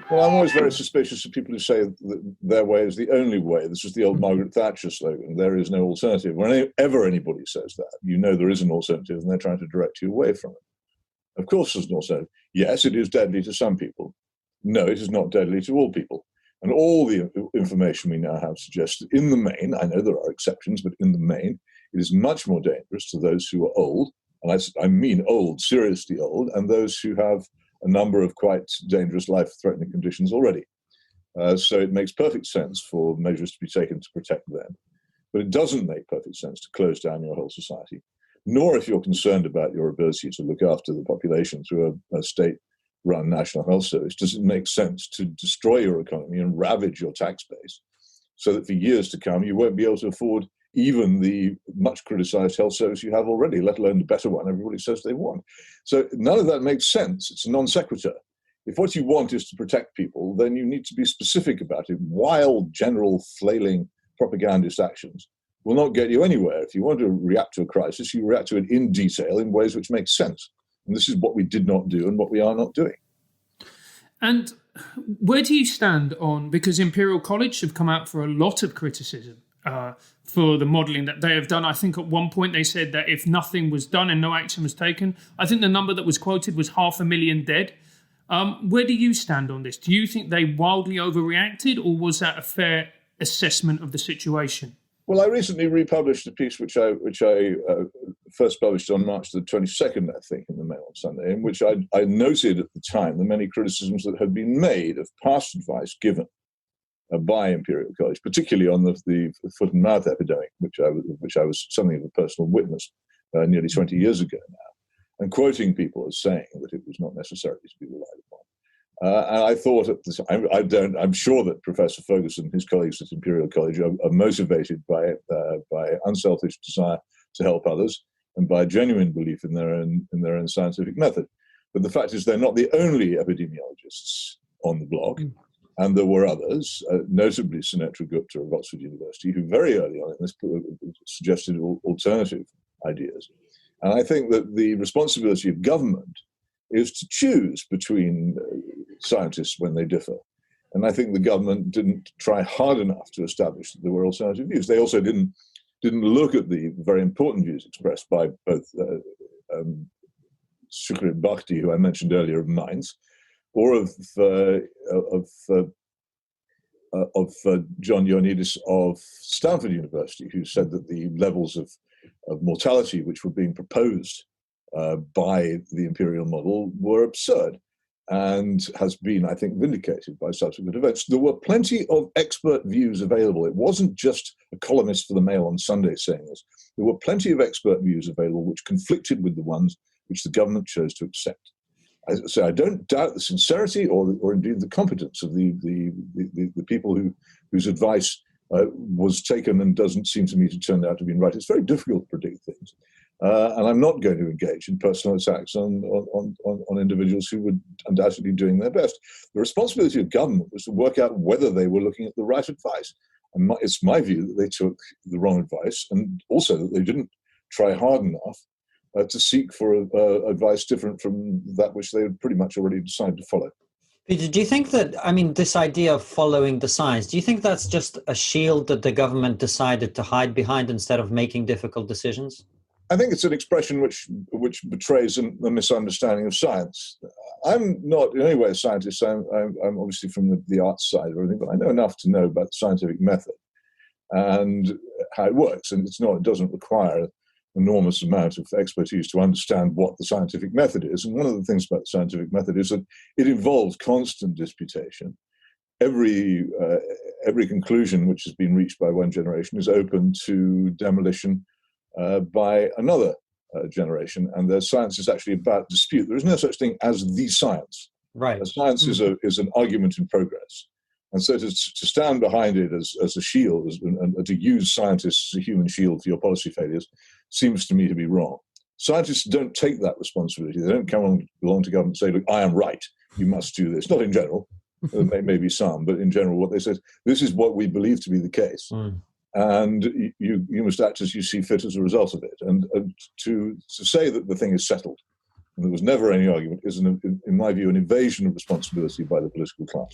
Well, I'm always very suspicious of people who say that their way is the only way. This is the old Margaret Thatcher slogan, there is no alternative. Whenever anybody says that, you know there is an alternative and they're trying to direct you away from it. Of course there's an alternative. Yes, it is deadly to some people. No, it is not deadly to all people. And all the information we now have suggests that in the main, I know there are exceptions, but in the main, it is much more dangerous to those who are old, and I mean old, seriously old, and those who have a number of quite dangerous life-threatening conditions already. So it makes perfect sense for measures to be taken to protect them. But it doesn't make perfect sense to close down your whole society, nor if you're concerned about your ability to look after the population through a state-run national health service, does it make sense to destroy your economy and ravage your tax base so that for years to come you won't be able to afford even the much criticized health service you have already, let alone the better one everybody says they want. So none of that makes sense. It's a non sequitur. If what you want is to protect people, then you need to be specific about it. Wild, general, flailing propagandist actions will not get you anywhere. If you want to react to a crisis, you react to it in detail in ways which make sense. And this is what we did not do and what we are not doing. And where do you stand on, because Imperial College have come out for a lot of criticism for the modelling that they have done. I think at one point they said that if nothing was done and no action was taken, I think the number that was quoted was 500,000 dead. Where do you stand on this? Do you think they wildly overreacted, or was that a fair assessment of the situation? Well, I recently republished a piece which I first published on March the 22nd, I think, in the Mail on Sunday, in which I noted at the time the many criticisms that had been made of past advice given by Imperial College, particularly on the foot and mouth epidemic, which I was something of a personal witness nearly 20 years ago now, and quoting people as saying that it was not necessarily to be relied upon. And I thought at the time, I'm sure that Professor Ferguson and his colleagues at Imperial College are motivated by unselfish desire to help others and by genuine belief in their own scientific method. But the fact is they're not the only epidemiologists on the block. And there were others, notably Sunetra Gupta of Oxford University, who very early on in this suggested alternative ideas. And I think that the responsibility of government is to choose between scientists when they differ. And I think the government didn't try hard enough to establish that there were alternative views. They also didn't look at the very important views expressed by both Sukhrit Bhakti, who I mentioned earlier, of Mainz, or of John Ioannidis of Stanford University, who said that the levels of mortality which were being proposed by the imperial model were absurd, and has been, I think, vindicated by subsequent events. There were plenty of expert views available. It wasn't just a columnist for the Mail on Sunday saying this. There were plenty of expert views available which conflicted with the ones which the government chose to accept. So I don't doubt the sincerity or indeed the competence of the people whose advice was taken and doesn't seem to me to turn out to be right. It's very difficult to predict things. And I'm not going to engage in personal attacks on individuals who were undoubtedly doing their best. The responsibility of government was to work out whether they were looking at the right advice. And it's my view that they took the wrong advice, and also that they didn't try hard enough to seek for advice different from that which they had pretty much already decided to follow. Peter, do you think that, this idea of following the science, do you think that's just a shield that the government decided to hide behind instead of making difficult decisions? I think it's an expression which betrays a misunderstanding of science. I'm not in any way a scientist. I'm obviously from the arts side or anything, but I know enough to know about the scientific method and how it works. And it doesn't require an enormous amount of expertise to understand what the scientific method is. And one of the things about the scientific method is that it involves constant disputation. Every conclusion which has been reached by one generation is open to demolition by another generation, and the science is actually about dispute. There is no such thing as the science. Right. Science is an argument in progress, and so to stand behind it as a shield and to use scientists as a human shield for your policy failures seems to me to be wrong. Scientists don't take that responsibility. They don't come along to government and say, "Look, I am right. You must do this." Not in general. There may be some, but in general, what they say is, "This is what we believe to be the case." And you must act as you see fit as a result of it. And to say that the thing is settled and there was never any argument, is, in my view, an invasion of responsibility by the political class.